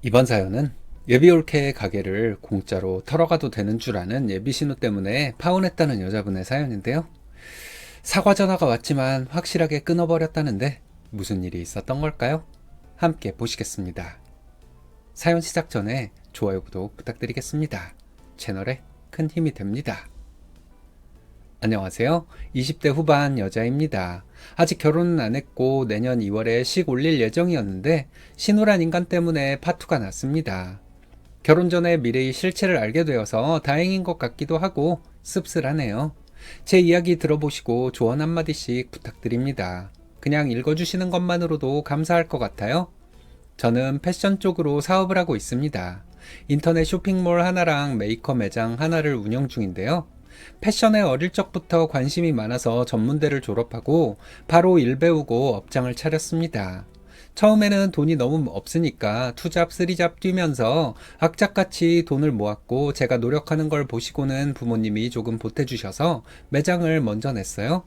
이번 사연은 예비올케 가게를 공짜로 털어가도 되는 줄 아는 예비신호 때문에 파혼했다는 여자분의 사연인데요. 사과 전화가 왔지만 확실하게 끊어버렸다는데 무슨 일이 있었던 걸까요? 함께 보시겠습니다. 사연 시작 전에 좋아요, 구독 부탁드리겠습니다. 채널에 큰 힘이 됩니다. 안녕하세요. 20대 후반 여자입니다. 아직 결혼은 안 했고 내년 2월에 식 올릴 예정이었는데 신우란 인간 때문에 파투가 났습니다. 결혼 전에 미래의 실체를 알게 되어서 다행인 것 같기도 하고 씁쓸하네요. 제 이야기 들어보시고 조언 한마디씩 부탁드립니다. 그냥 읽어주시는 것만으로도 감사할 것 같아요. 저는 패션 쪽으로 사업을 하고 있습니다. 인터넷 쇼핑몰 하나랑 메이커 매장 하나를 운영 중인데요. 패션에 어릴 적부터 관심이 많아서 전문대를 졸업하고 바로 일 배우고 업장을 차렸습니다. 처음에는 돈이 너무 없으니까 투잡, 쓰리잡 뛰면서 악착같이 돈을 모았고 제가 노력하는 걸 보시고는 부모님이 조금 보태주셔서 매장을 먼저 냈어요.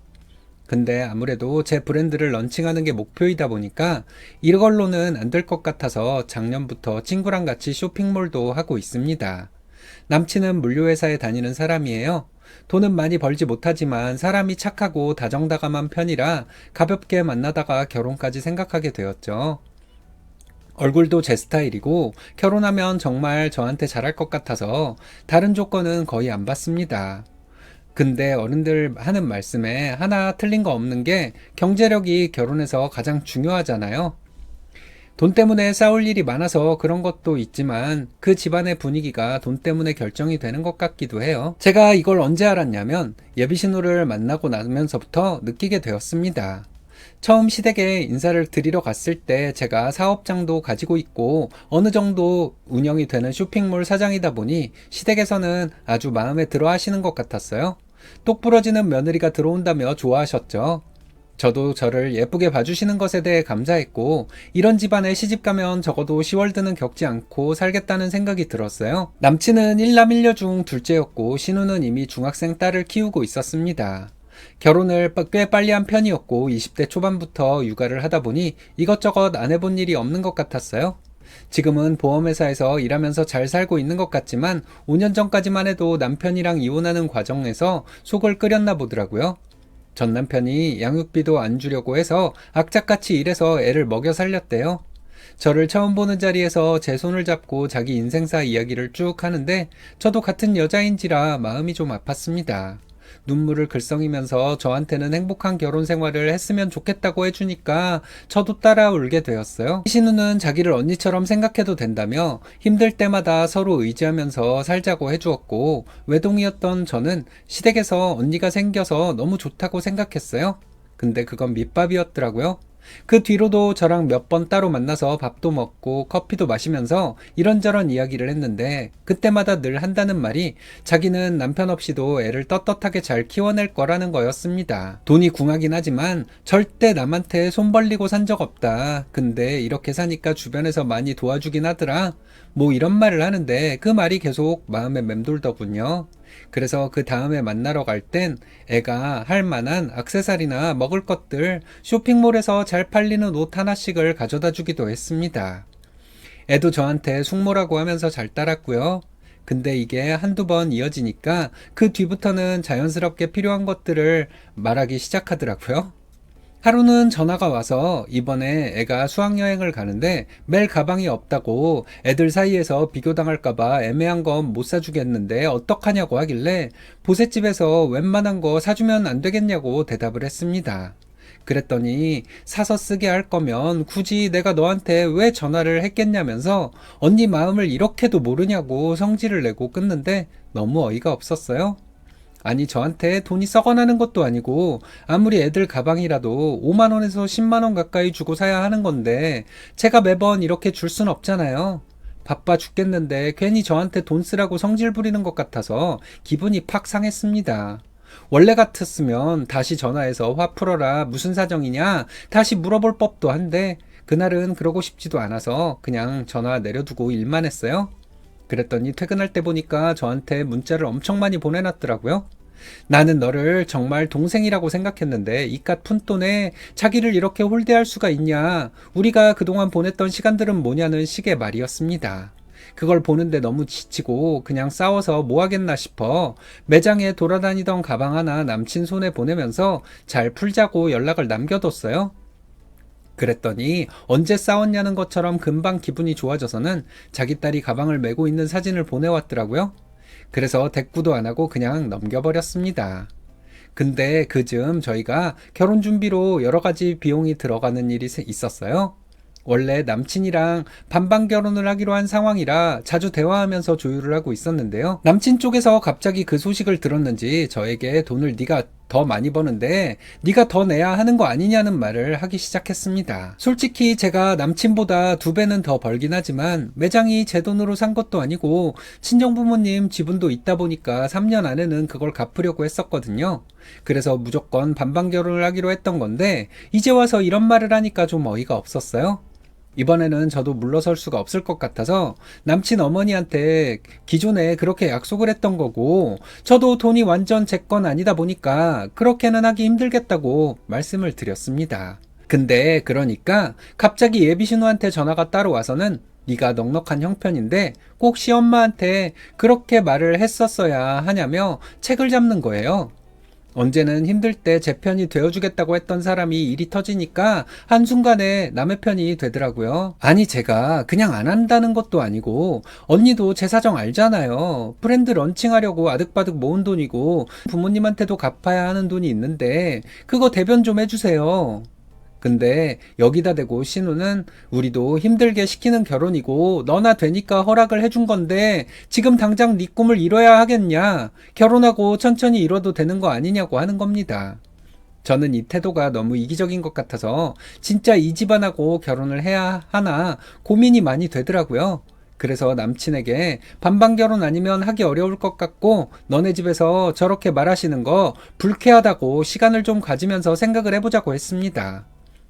근데 아무래도 제 브랜드를 런칭하는 게 목표이다 보니까 이걸로는 안 될 것 같아서 작년부터 친구랑 같이 쇼핑몰도 하고 있습니다. 남친은 물류회사에 다니는 사람이에요. 돈은 많이 벌지 못하지만 사람이 착하고 다정다감한 편이라 가볍게 만나다가 결혼까지 생각하게 되었죠. 얼굴도 제 스타일이고 결혼하면 정말 저한테 잘할 것 같아서 다른 조건은 거의 안 받습니다. 근데 어른들 하는 말씀에 하나 틀린 거 없는 게 경제력이 결혼에서 가장 중요하잖아요. 돈 때문에 싸울 일이 많아서 그런 것도 있지만 그 집안의 분위기가 돈 때문에 결정이 되는 것 같기도 해요. 제가 이걸 언제 알았냐면 예비신호를 만나고 나면서부터 느끼게 되었습니다. 처음 시댁에 인사를 드리러 갔을 때 제가 사업장도 가지고 있고 어느 정도 운영이 되는 쇼핑몰 사장이다 보니 시댁에서는 아주 마음에 들어 하시는 것 같았어요. 똑 부러지는 며느리가 들어온다며 좋아하셨죠. 저도 저를 예쁘게 봐주시는 것에 대해 감사했고 이런 집안에 시집가면 적어도 시월드는 겪지 않고 살겠다는 생각이 들었어요. 남친은 일남 일녀 중 둘째였고 신우는 이미 중학생 딸을 키우고 있었습니다. 결혼을 꽤 빨리 한 편이었고 20대 초반부터 육아를 하다 보니 이것저것 안 해본 일이 없는 것 같았어요. 지금은 보험회사에서 일하면서 잘 살고 있는 것 같지만 5년 전까지만 해도 남편이랑 이혼하는 과정에서 속을 끓였나 보더라고요. 전 남편이 양육비도 안 주려고 해서 악착같이 일해서 애를 먹여 살렸대요. 저를 처음 보는 자리에서 제 손을 잡고 자기 인생사 이야기를 쭉 하는데 저도 같은 여자인지라 마음이 좀 아팠습니다. 눈물을 글썽이면서 저한테는 행복한 결혼 생활을 했으면 좋겠다고 해주니까 저도 따라 울게 되었어요. 신우는 자기를 언니처럼 생각해도 된다며 힘들 때마다 서로 의지하면서 살자고 해주었고 외동이었던 저는 시댁에서 언니가 생겨서 너무 좋다고 생각했어요. 근데 그건 밑밥이었더라고요. 그 뒤로도 저랑 몇 번 따로 만나서 밥도 먹고 커피도 마시면서 이런저런 이야기를 했는데 그때마다 늘 한다는 말이 자기는 남편 없이도 애를 떳떳하게 잘 키워낼 거라는 거였습니다. 돈이 궁하긴 하지만 절대 남한테 손 벌리고 산 적 없다. 근데 이렇게 사니까 주변에서 많이 도와주긴 하더라. 뭐 이런 말을 하는데 그 말이 계속 마음에 맴돌더군요. 그래서 그 다음에 만나러 갈 땐 애가 할 만한 액세서리나 먹을 것들 쇼핑몰에서 잘 팔리는 옷 하나씩을 가져다 주기도 했습니다. 애도 저한테 숙모라고 하면서 잘 따랐고요. 근데 이게 한두 번 이어지니까 그 뒤부터는 자연스럽게 필요한 것들을 말하기 시작하더라고요. 하루는 전화가 와서 이번에 애가 수학여행을 가는데 멜 가방이 없다고 애들 사이에서 비교당할까봐 애매한 건 못 사주겠는데 어떡하냐고 하길래 보셋집에서 웬만한 거 사주면 안 되겠냐고 대답을 했습니다. 그랬더니 사서 쓰게 할 거면 굳이 내가 너한테 왜 전화를 했겠냐면서 언니 마음을 이렇게도 모르냐고 성질을 내고 끊는데 너무 어이가 없었어요. 아니 저한테 돈이 썩어나는 것도 아니고 아무리 애들 가방이라도 5만원에서 10만원 가까이 주고 사야 하는 건데 제가 매번 이렇게 줄 순 없잖아요. 바빠 죽겠는데 괜히 저한테 돈 쓰라고 성질 부리는 것 같아서 기분이 팍 상했습니다. 원래 같았으면 다시 전화해서 화 풀어라 무슨 사정이냐 다시 물어볼 법도 한데 그날은 그러고 싶지도 않아서 그냥 전화 내려두고 일만 했어요. 그랬더니 퇴근할 때 보니까 저한테 문자를 엄청 많이 보내놨더라고요. 나는 너를 정말 동생이라고 생각했는데 이깟 푼돈에 자기를 이렇게 홀대할 수가 있냐. 우리가 그동안 보냈던 시간들은 뭐냐는 식의 말이었습니다. 그걸 보는데 너무 지치고 그냥 싸워서 뭐 하겠나 싶어 매장에 돌아다니던 가방 하나 남친 손에 보내면서 잘 풀자고 연락을 남겨뒀어요. 그랬더니 언제 싸웠냐는 것처럼 금방 기분이 좋아져서는 자기 딸이 가방을 메고 있는 사진을 보내왔더라고요. 그래서 대꾸도 안 하고 그냥 넘겨버렸습니다. 근데 그즈음 저희가 결혼 준비로 여러 가지 비용이 들어가는 일이 있었어요. 원래 남친이랑 반반 결혼을 하기로 한 상황이라 자주 대화하면서 조율을 하고 있었는데요. 남친 쪽에서 갑자기 그 소식을 들었는지 저에게 돈을 네가 더 많이 버는데 네가 더 내야 하는 거 아니냐는 말을 하기 시작했습니다. 솔직히 제가 남친보다 2배는 더 벌긴 하지만 매장이 제 돈으로 산 것도 아니고 친정부모님 지분도 있다 보니까 3년 안에는 그걸 갚으려고 했었거든요. 그래서 무조건 반반 결혼을 하기로 했던 건데 이제 와서 이런 말을 하니까 좀 어이가 없었어요. 이번에는 저도 물러설 수가 없을 것 같아서 남친 어머니한테 기존에 그렇게 약속을 했던 거고 저도 돈이 완전 제 건 아니다 보니까 그렇게는 하기 힘들겠다고 말씀을 드렸습니다. 근데 그러니까 갑자기 예비신우한테 전화가 따로 와서는 네가 넉넉한 형편인데 꼭 시엄마한테 그렇게 말을 했었어야 하냐며 책을 잡는 거예요. 언제는 힘들 때 제 편이 되어주겠다고 했던 사람이 일이 터지니까 한순간에 남의 편이 되더라고요. 아니 제가 그냥 안 한다는 것도 아니고 언니도 제 사정 알잖아요. 브랜드 런칭하려고 아득바득 모은 돈이고 부모님한테도 갚아야 하는 돈이 있는데 그거 대변 좀 해주세요. 근데 여기다 대고 신우는 우리도 힘들게 시키는 결혼이고 너나 되니까 허락을 해준 건데 지금 당장 네 꿈을 이뤄야 하겠냐? 결혼하고 천천히 이뤄도 되는 거 아니냐고 하는 겁니다. 저는 이 태도가 너무 이기적인 것 같아서 진짜 이 집안하고 결혼을 해야 하나 고민이 많이 되더라고요. 그래서 남친에게 반반 결혼 아니면 하기 어려울 것 같고 너네 집에서 저렇게 말하시는 거 불쾌하다고 시간을 좀 가지면서 생각을 해보자고 했습니다.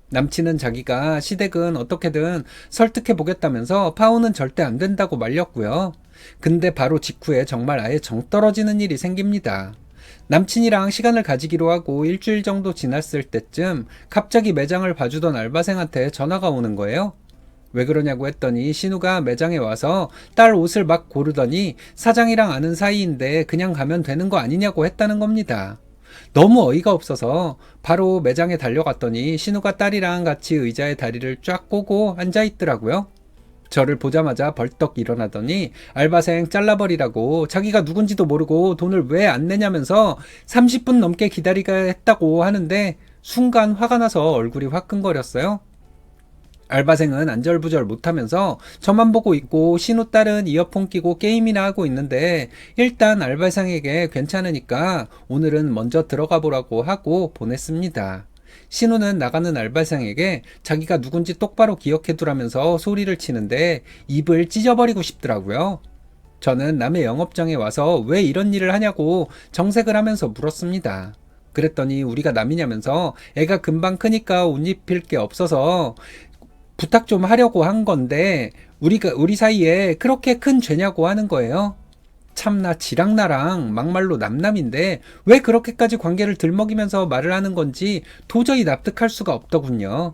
남친은 자기가 시댁은 어떻게든 설득해 보겠다면서 파혼은 절대 안 된다고 말렸고요. 근데 바로 직후에 정말 아예 정 떨어지는 일이 생깁니다. 남친이랑 시간을 가지기로 하고 일주일 정도 지났을 때쯤 갑자기 매장을 봐주던 알바생한테 전화가 오는 거예요. 왜 그러냐고 했더니 신우가 매장에 와서 딸 옷을 막 고르더니 사장이랑 아는 사이인데 그냥 가면 되는 거 아니냐고 했다는 겁니다. 너무 어이가 없어서 바로 매장에 달려갔더니 신우가 딸이랑 같이 의자에 다리를 쫙 꼬고 앉아있더라고요. 저를 보자마자 벌떡 일어나더니 알바생 잘라버리라고 자기가 누군지도 모르고 돈을 왜 안 내냐면서 30분 넘게 기다리게 했다고 하는데 순간 화가 나서 얼굴이 화끈거렸어요. 알바생은 안절부절 못하면서 저만 보고 있고 신우 딸은 이어폰 끼고 게임이나 하고 있는데 일단 알바생에게 괜찮으니까 오늘은 먼저 들어가 보라고 하고 보냈습니다. 신우는 나가는 알바생에게 자기가 누군지 똑바로 기억해두라면서 소리를 치는데 입을 찢어버리고 싶더라고요. 저는 남의 영업장에 와서 왜 이런 일을 하냐고 정색을 하면서 물었습니다. 그랬더니 우리가 남이냐면서 애가 금방 크니까 옷 입힐 게 없어서 부탁 좀 하려고 한 건데 우리 사이에 그렇게 큰 죄냐고 하는 거예요. 참나 지랑 나랑 막말로 남남인데 왜 그렇게까지 관계를 들먹이면서 말을 하는 건지 도저히 납득할 수가 없더군요.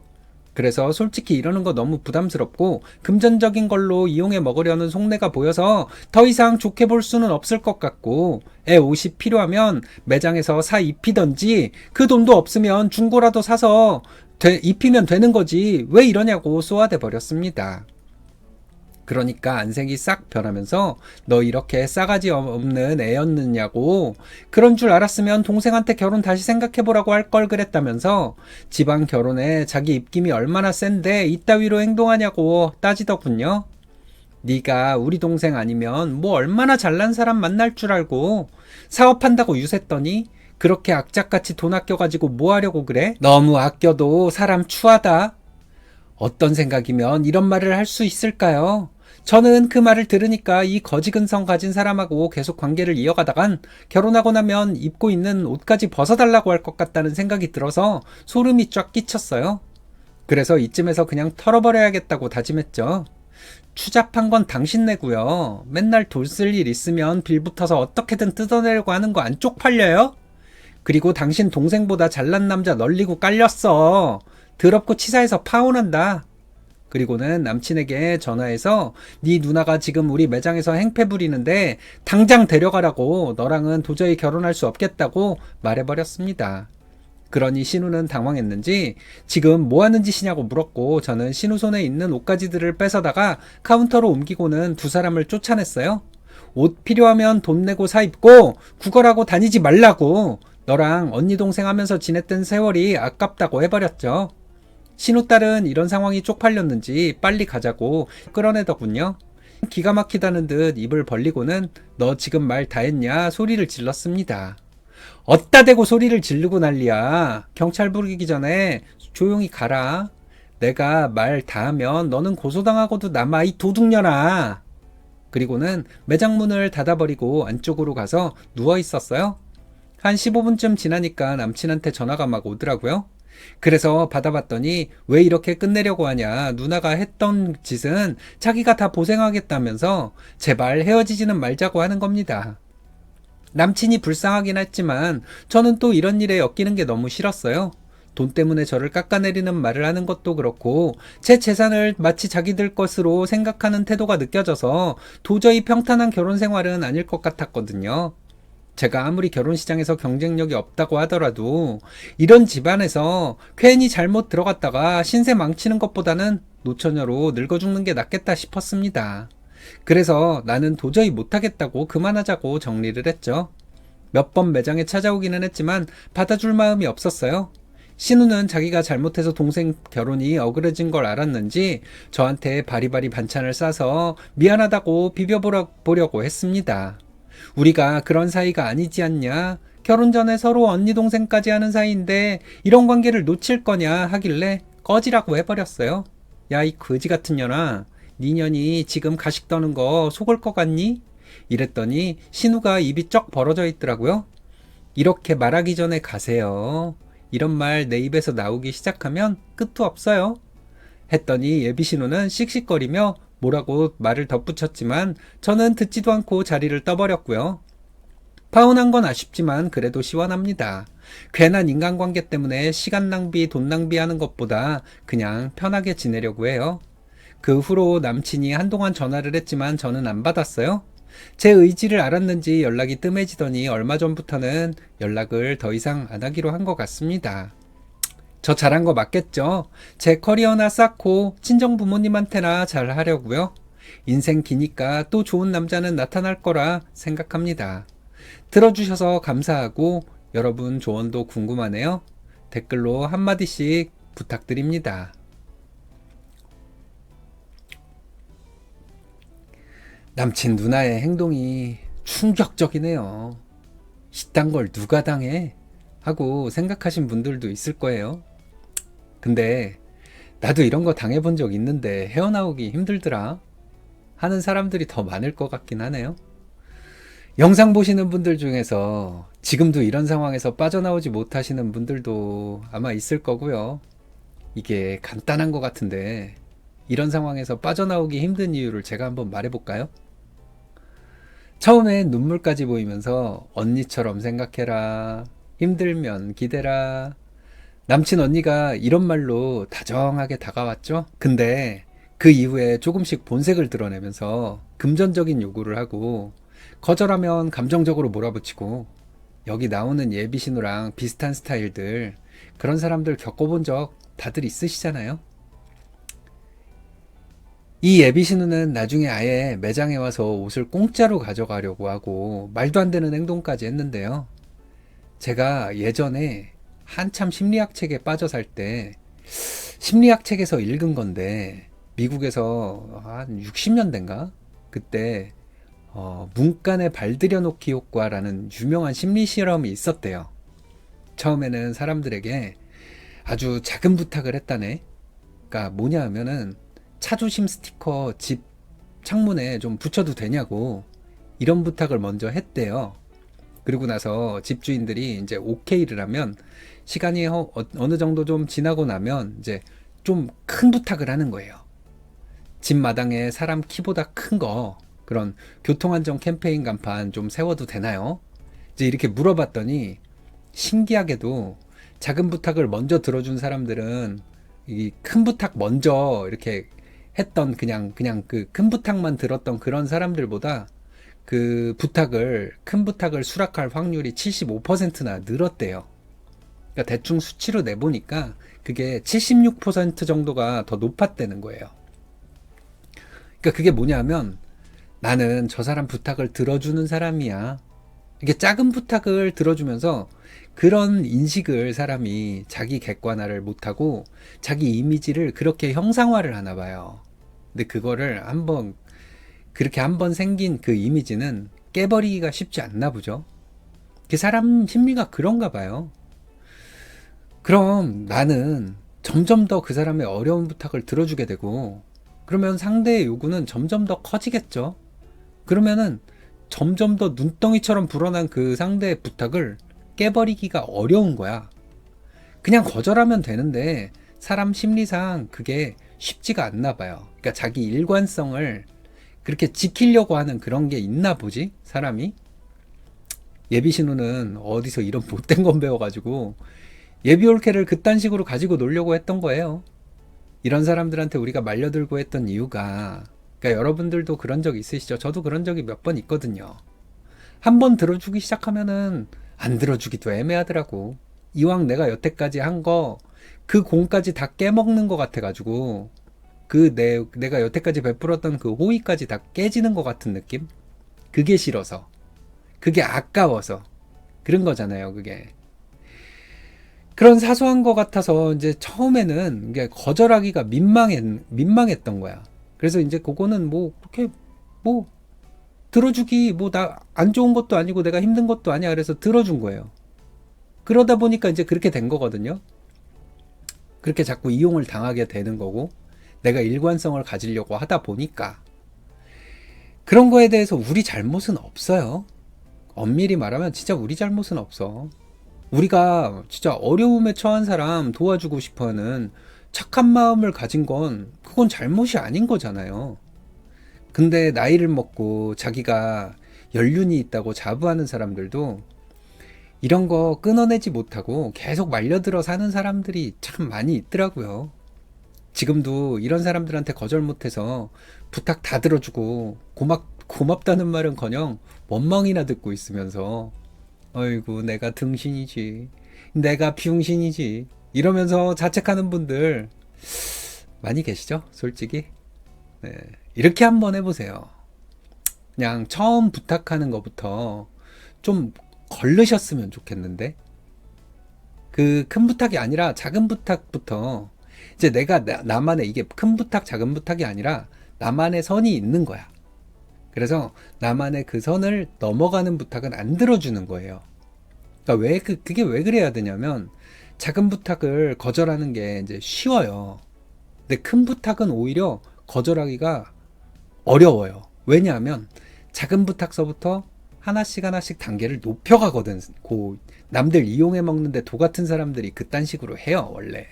그래서 솔직히 이러는 거 너무 부담스럽고 금전적인 걸로 이용해 먹으려는 속내가 보여서 더 이상 좋게 볼 수는 없을 것 같고 애 옷이 필요하면 매장에서 사 입히던지 그 돈도 없으면 중고라도 사서 입히면 되는 거지 왜 이러냐고 쏘아대 버렸습니다. 그러니까 안색이 싹 변하면서 너 이렇게 싸가지 없는 애였느냐고 그런 줄 알았으면 동생한테 결혼 다시 생각해보라고 할 걸 그랬다면서 지방 결혼에 자기 입김이 얼마나 센데 이따위로 행동하냐고 따지더군요. 네가 우리 동생 아니면 뭐 얼마나 잘난 사람 만날 줄 알고 사업한다고 유샜더니 그렇게 악착같이 돈 아껴가지고 뭐 하려고 그래? 너무 아껴도 사람 추하다. 어떤 생각이면 이런 말을 할 수 있을까요? 저는 그 말을 들으니까 이 거지근성 가진 사람하고 계속 관계를 이어가다간 결혼하고 나면 입고 있는 옷까지 벗어달라고 할 것 같다는 생각이 들어서 소름이 쫙 끼쳤어요. 그래서 이쯤에서 그냥 털어버려야겠다고 다짐했죠. 추잡한 건 당신 내고요. 맨날 돈 쓸 일 있으면 빌붙어서 어떻게든 뜯어내려고 하는 거 안 쪽팔려요? 그리고 당신 동생보다 잘난 남자 널리고 깔렸어. 더럽고 치사해서 파혼한다. 그리고는 남친에게 전화해서 네 누나가 지금 우리 매장에서 행패 부리는데 당장 데려가라고, 너랑은 도저히 결혼할 수 없겠다고 말해버렸습니다. 그러니 신우는 당황했는지 지금 뭐 하는 짓이냐고 물었고, 저는 신우 손에 있는 옷가지들을 뺏어다가 카운터로 옮기고는 두 사람을 쫓아냈어요. 옷 필요하면 돈 내고 사 입고 구걸하고 다니지 말라고, 너랑 언니 동생 하면서 지냈던 세월이 아깝다고 해버렸죠. 신우 딸은 이런 상황이 쪽팔렸는지 빨리 가자고 끌어내더군요. 기가 막히다는 듯 입을 벌리고는 너 지금 말 다 했냐 소리를 질렀습니다. 어따 대고 소리를 지르고 난리야. 경찰 부르기 전에 조용히 가라. 내가 말 다 하면 너는 고소당하고도 남아, 이 도둑년아. 그리고는 매장 문을 닫아버리고 안쪽으로 가서 누워 있었어요. 한 15분쯤 지나니까 남친한테 전화가 막 오더라고요. 그래서 받아봤더니 왜 이렇게 끝내려고 하냐, 누나가 했던 짓은 자기가 다 보생하겠다면서 제발 헤어지지는 말자고 하는 겁니다. 남친이 불쌍하긴 했지만 저는 또 이런 일에 엮이는 게 너무 싫었어요. 돈 때문에 저를 깎아내리는 말을 하는 것도 그렇고 제 재산을 마치 자기들 것으로 생각하는 태도가 느껴져서 도저히 평탄한 결혼 생활은 아닐 것 같았거든요. 제가 아무리 결혼 시장에서 경쟁력이 없다고 하더라도 이런 집안에서 괜히 잘못 들어갔다가 신세 망치는 것보다는 노처녀로 늙어 죽는 게 낫겠다 싶었습니다. 그래서 나는 도저히 못하겠다고 그만하자고 정리를 했죠. 몇 번 매장에 찾아오기는 했지만 받아줄 마음이 없었어요. 신우는 자기가 잘못해서 동생 결혼이 어그러진 걸 알았는지 저한테 바리바리 반찬을 싸서 미안하다고 비벼보려고 했습니다. 우리가 그런 사이가 아니지 않냐? 결혼 전에 서로 언니 동생까지 하는 사이인데 이런 관계를 놓칠 거냐 하길래 꺼지라고 해버렸어요. 야, 이 거지 같은 년아, 니 년이 지금 가식 떠는 거 속을 것 같니? 이랬더니 신우가 입이 쩍 벌어져 있더라고요. 이렇게 말하기 전에 가세요. 이런 말 내 입에서 나오기 시작하면 끝도 없어요. 했더니 예비 신우는 씩씩거리며 뭐라고 말을 덧붙였지만 저는 듣지도 않고 자리를 떠버렸고요. 파혼한 건 아쉽지만 그래도 시원합니다. 괜한 인간관계 때문에 시간 낭비, 돈 낭비하는 것보다 그냥 편하게 지내려고 해요. 그 후로 남친이 한동안 전화를 했지만 저는 안 받았어요. 제 의지를 알았는지 연락이 뜸해지더니 얼마 전부터는 연락을 더 이상 안 하기로 한 것 같습니다. 저 잘한 거 맞겠죠? 제 커리어나 쌓고 친정 부모님한테나 잘 하려고요. 인생 기니까 또 좋은 남자는 나타날 거라 생각합니다. 들어주셔서 감사하고 여러분 조언도 궁금하네요. 댓글로 한마디씩 부탁드립니다. 남친 누나의 행동이 충격적이네요. 이딴 걸 누가 당해? 하고 생각하신 분들도 있을 거예요. 근데 나도 이런 거 당해본 적 있는데 헤어나오기 힘들더라 하는 사람들이 더 많을 것 같긴 하네요. 영상 보시는 분들 중에서 지금도 이런 상황에서 빠져나오지 못하시는 분들도 아마 있을 거고요. 이게 간단한 것 같은데 이런 상황에서 빠져나오기 힘든 이유를 제가 한번 말해볼까요? 처음엔 눈물까지 보이면서 언니처럼 생각해라, 힘들면 기대라, 남친 언니가 이런 말로 다정하게 다가왔죠. 근데 그 이후에 조금씩 본색을 드러내면서 금전적인 요구를 하고 거절하면 감정적으로 몰아붙이고, 여기 나오는 예비 신우랑 비슷한 스타일들, 그런 사람들 겪어본 적 다들 있으시잖아요. 이 예비 신우는 나중에 아예 매장에 와서 옷을 공짜로 가져가려고 하고 말도 안 되는 행동까지 했는데요. 제가 예전에 한참 심리학 책에 빠져 살 때 심리학 책에서 읽은 건데, 미국에서 한 60년대인가? 그때 문간에 발들여 놓기 효과라는 유명한 심리 실험이 있었대요. 처음에는 사람들에게 아주 작은 부탁을 했다네. 그러니까 뭐냐 하면은 차조심 스티커 집 창문에 좀 붙여도 되냐고, 이런 부탁을 먼저 했대요. 그리고 나서 집주인들이 이제 오케이를 하면 시간이 어느 정도 좀 지나고 나면 이제 좀 큰 부탁을 하는 거예요. 집 마당에 사람 키보다 큰 거, 그런 교통안전 캠페인 간판 좀 세워도 되나요? 이제 이렇게 물어봤더니 신기하게도 작은 부탁을 먼저 들어준 사람들은 이 큰 부탁 먼저 이렇게 했던 그냥 그 큰 부탁만 들었던 그런 사람들보다 그 큰 부탁을 수락할 확률이 75%나 늘었대요. 그러니까 대충 수치로 내보니까 그게 76% 정도가 더 높았다는 거예요. 그러니까 그게 뭐냐면 나는 저 사람 부탁을 들어주는 사람이야. 이게 작은 부탁을 들어주면서 그런 인식을 사람이 자기 객관화를 못하고 자기 이미지를 그렇게 형상화를 하나 봐요. 근데 그거를 그렇게 한번 생긴 그 이미지는 깨버리기가 쉽지 않나 보죠. 그 사람 심리가 그런가 봐요. 그럼 나는 점점 더 그 사람의 어려운 부탁을 들어주게 되고, 그러면 상대의 요구는 점점 더 커지겠죠. 그러면은 점점 더 눈덩이처럼 불어난 그 상대의 부탁을 깨버리기가 어려운 거야. 그냥 거절하면 되는데 사람 심리상 그게 쉽지가 않나 봐요. 그러니까 자기 일관성을 그렇게 지키려고 하는 그런 게 있나 보지, 사람이. 예비신우는 어디서 이런 못된 건 배워가지고 예비올케를 그딴 식으로 가지고 놀려고 했던 거예요. 이런 사람들한테 우리가 말려들고 했던 이유가, 그러니까 여러분들도 그런 적 있으시죠? 저도 그런 적이 몇 번 있거든요. 한 번 들어주기 시작하면은 안 들어주기도 애매하더라고. 이왕 내가 여태까지 한 거 그 공까지 다 깨먹는 것 같아가지고 내가 여태까지 베풀었던 그 호의까지 다 깨지는 것 같은 느낌? 그게 싫어서, 그게 아까워서 그런 거잖아요. 그게 그런 사소한 것 같아서 이제 처음에는 이게 거절하기가 민망했던 거야. 그래서 이제 그거는 뭐 그렇게 뭐 들어주기 뭐 나 안 좋은 것도 아니고 내가 힘든 것도 아니야. 그래서 들어준 거예요. 그러다 보니까 이제 그렇게 된 거거든요. 그렇게 자꾸 이용을 당하게 되는 거고, 내가 일관성을 가지려고 하다 보니까. 그런 거에 대해서 우리 잘못은 없어요. 엄밀히 말하면 진짜 우리 잘못은 없어. 우리가 진짜 어려움에 처한 사람 도와주고 싶어하는 착한 마음을 가진 건 그건 잘못이 아닌 거잖아요. 근데 나이를 먹고 자기가 연륜이 있다고 자부하는 사람들도 이런 거 끊어내지 못하고 계속 말려들어 사는 사람들이 참 많이 있더라고요. 지금도 이런 사람들한테 거절 못해서 부탁 다 들어주고 고맙다는 말은커녕 원망이나 듣고 있으면서 어이구 내가 등신이지, 내가 비용신이지 이러면서 자책하는 분들 많이 계시죠? 솔직히. 네. 이렇게 한번 해보세요. 그냥 처음 부탁하는 것부터 좀 걸르셨으면 좋겠는데, 그 큰 부탁이 아니라 작은 부탁부터 이제 나만의, 이게 큰 부탁 작은 부탁이 아니라 나만의 선이 있는 거야. 그래서 나만의 그 선을 넘어가는 부탁은 안 들어주는 거예요. 그러니까 그게 왜 그래야 되냐면, 작은 부탁을 거절하는 게 이제 쉬워요. 근데 큰 부탁은 오히려 거절하기가 어려워요. 왜냐하면 작은 부탁서부터 하나씩 하나씩 단계를 높여가거든. 남들 이용해 먹는데 도 같은 사람들이 그딴 식으로 해요, 원래.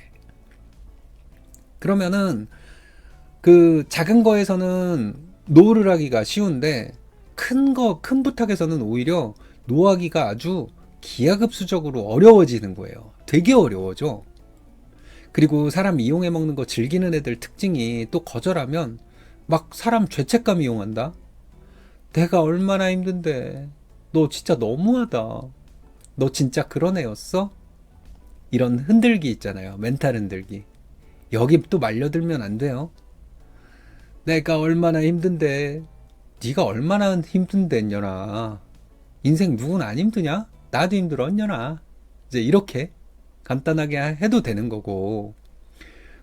그러면은 그 작은 거에서는 노를 하기가 쉬운데 큰 부탁에서는 오히려 노하기가 아주 기하급수적으로 어려워지는 거예요. 되게 어려워져. 그리고 사람 이용해 먹는 거 즐기는 애들 특징이, 또 거절하면 막 사람 죄책감 이용한다. 내가 얼마나 힘든데 너 진짜 너무하다, 너 진짜 그런 애였어? 이런 흔들기 있잖아요. 멘탈 흔들기. 여기 또 말려들면 안 돼요. 내가 얼마나 힘든데, 네가 얼마나 힘든데 인연아, 인생 누군 안 힘드냐? 나도 힘들어 인연아. 이제 이렇게 간단하게 해도 되는 거고.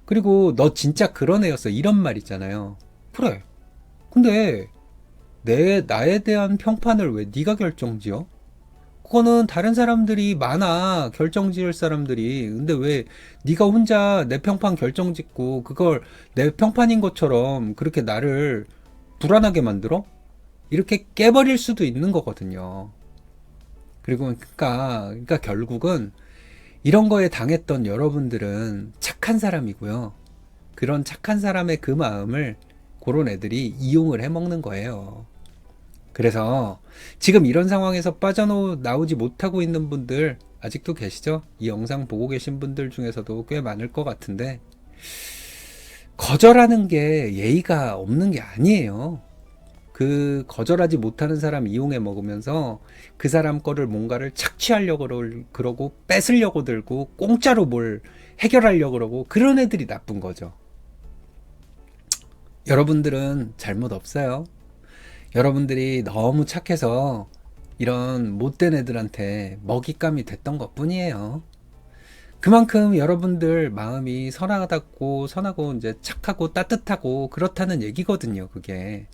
그리고 너 진짜 그런 애였어, 이런 말 있잖아요. 그래, 근데 나에 대한 평판을 왜 네가 결정지어? 그거는 다른 사람들이 많아, 결정지을 사람들이. 근데 왜 네가 혼자 내 평판 결정짓고 그걸 내 평판인 것처럼 그렇게 나를 불안하게 만들어? 이렇게 깨버릴 수도 있는 거거든요. 그러니까 결국은 이런 거에 당했던 여러분들은 착한 사람이고요. 그런 착한 사람의 그 마음을 그런 애들이 이용을 해먹는 거예요. 그래서 지금 이런 상황에서 빠져나오지 못하고 있는 분들 아직도 계시죠? 이 영상 보고 계신 분들 중에서도 꽤 많을 것 같은데, 거절하는 게 예의가 없는 게 아니에요. 그 거절하지 못하는 사람 이용해 먹으면서 그 사람 거를 뭔가를 착취하려고 그러고 뺏으려고 들고 공짜로 뭘 해결하려고 그러고, 그런 애들이 나쁜 거죠. 여러분들은 잘못 없어요. 여러분들이 너무 착해서 이런 못된 애들한테 먹잇감이 됐던 것 뿐이에요. 그만큼 여러분들 마음이 선하고 이제 착하고 따뜻하고 그렇다는 얘기거든요, 그게.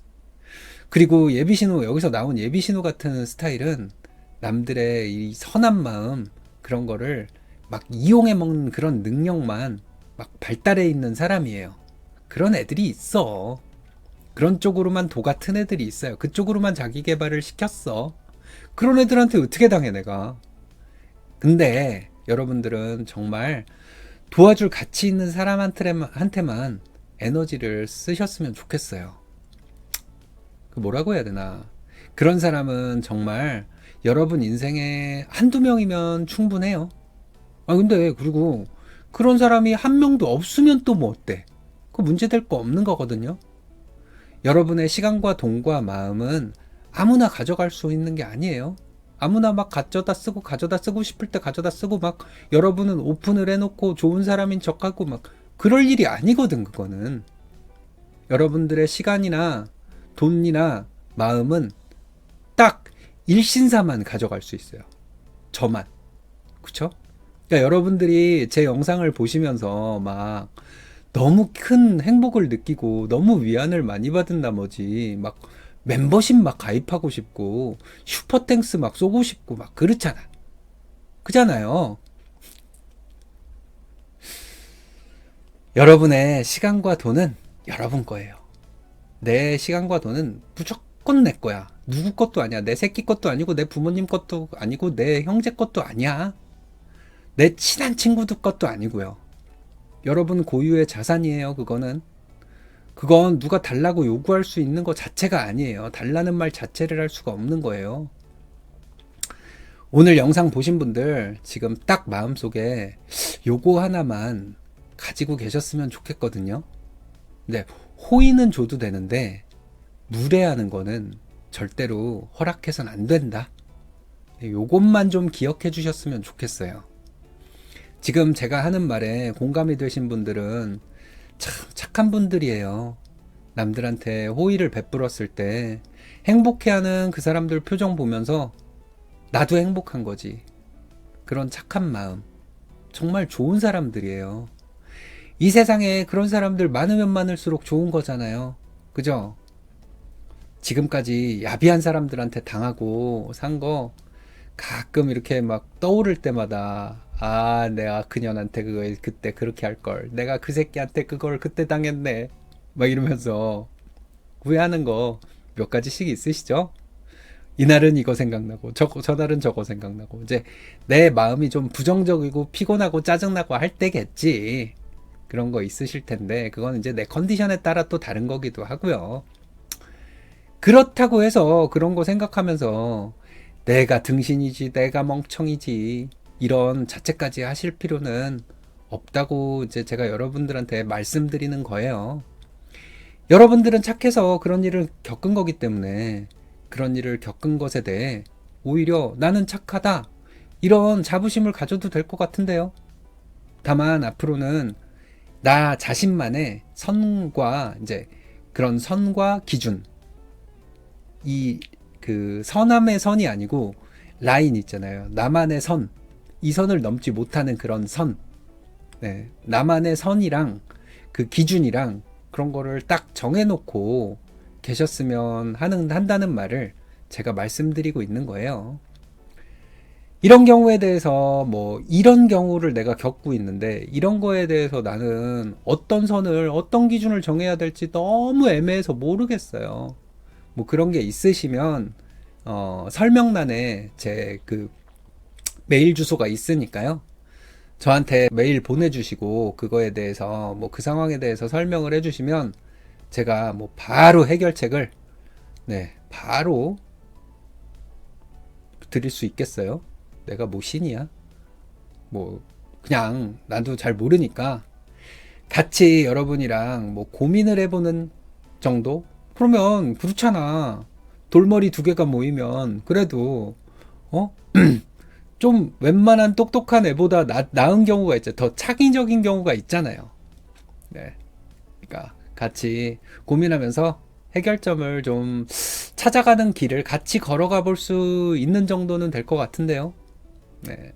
그리고 예비신호, 여기서 나온 예비신호 같은 스타일은 남들의 이 선한 마음, 그런 거를 막 이용해 먹는 그런 능력만 막 발달해 있는 사람이에요. 그런 애들이 있어. 그런 쪽으로만 도 같은 애들이 있어요. 그쪽으로만 자기 개발을 시켰어. 그런 애들한테 어떻게 당해, 내가. 근데 여러분들은 정말 도와줄 가치 있는 사람한테만 에너지를 쓰셨으면 좋겠어요. 그 뭐라고 해야 되나. 그런 사람은 정말 여러분 인생에 한두 명이면 충분해요. 근데 그리고 그런 사람이 한 명도 없으면 또 뭐 어때? 그 문제될 거 없는 거거든요. 여러분의 시간과 돈과 마음은 아무나 가져갈 수 있는 게 아니에요. 아무나 막 가져다 쓰고 싶을 때 가져다 쓰고, 막 여러분은 오픈을 해놓고 좋은 사람인 척하고 막 그럴 일이 아니거든. 그거는 여러분들의 시간이나 돈이나 마음은 딱 일신사만 가져갈 수 있어요. 저만. 그쵸? 그러니까 여러분들이 제 영상을 보시면서 막 너무 큰 행복을 느끼고 너무 위안을 많이 받은 나머지 막 멤버십 막 가입하고 싶고 슈퍼땡스 막 쏘고 싶고 막 그렇잖아. 그잖아요. 여러분의 시간과 돈은 여러분 거예요. 내 시간과 돈은 무조건 내 거야. 누구 것도 아니야. 내 새끼 것도 아니고 내 부모님 것도 아니고 내 형제 것도 아니야. 내 친한 친구들 것도 아니고요. 여러분 고유의 자산이에요. 그건 누가 달라고 요구할 수 있는 것 자체가 아니에요. 달라는 말 자체를 할 수가 없는 거예요. 오늘 영상 보신 분들 지금 딱 마음속에 요거 하나만 가지고 계셨으면 좋겠거든요. 네, 호의는 줘도 되는데 무례하는 거는 절대로 허락해선 안 된다. 요것만 좀 기억해 주셨으면 좋겠어요. 지금 제가 하는 말에 공감이 되신 분들은 참 착한 분들이에요. 남들한테 호의를 베풀었을 때 행복해하는 그 사람들 표정 보면서 나도 행복한 거지. 그런 착한 마음. 정말 좋은 사람들이에요. 이 세상에 그런 사람들 많으면 많을수록 좋은 거잖아요. 그죠? 지금까지 야비한 사람들한테 당하고 산 거 가끔 이렇게 막 떠오를 때마다, 내가 그년한테 그때 그렇게 할 걸. 내가 그 새끼한테 그걸 그때 당했네. 막 이러면서 후회하는 거 몇 가지씩 있으시죠? 이날은 이거 생각나고, 저날은 저거 생각나고, 이제 내 마음이 좀 부정적이고 피곤하고 짜증나고 할 때겠지. 그런 거 있으실 텐데, 그건 이제 내 컨디션에 따라 또 다른 거기도 하고요. 그렇다고 해서 그런 거 생각하면서 내가 등신이지, 내가 멍청이지, 이런 자책까지 하실 필요는 없다고 이제 제가 여러분들한테 말씀드리는 거예요. 여러분들은 착해서 그런 일을 겪은 거기 때문에 그런 일을 겪은 것에 대해 오히려 나는 착하다, 이런 자부심을 가져도 될 것 같은데요. 다만 앞으로는 나 자신만의 선과 이제 그런 선과 기준, 이 그 선함의 선이 아니고 라인 있잖아요. 나만의 선, 이 선을 넘지 못하는 그런 선, 네, 나만의 선이랑 그 기준이랑 그런 거를 딱 정해놓고 계셨으면 한다는 말을 제가 말씀드리고 있는 거예요. 이런 경우에 대해서 뭐 이런 경우를 내가 겪고 있는데 이런 거에 대해서 나는 어떤 선을 어떤 기준을 정해야 될지 너무 애매해서 모르겠어요. 뭐 그런 게 있으시면 설명란에 제 그 메일 주소가 있으니까요. 저한테 메일 보내주시고 그거에 대해서 뭐 그 상황에 대해서 설명을 해주시면 제가 뭐 바로 해결책을 바로 드릴 수 있겠어요? 내가 뭐 신이야? 뭐 그냥 나도 잘 모르니까 같이 여러분이랑 뭐 고민을 해보는 정도? 그러면 그렇잖아. 돌머리 두 개가 모이면 그래도 어? 좀 웬만한 똑똑한 애보다 나은 경우가 있죠. 더 창의적인 경우가 있잖아요. 네. 그러니까 같이 고민하면서 해결점을 좀 찾아가는 길을 같이 걸어가 볼 수 있는 정도는 될 것 같은데요. 네.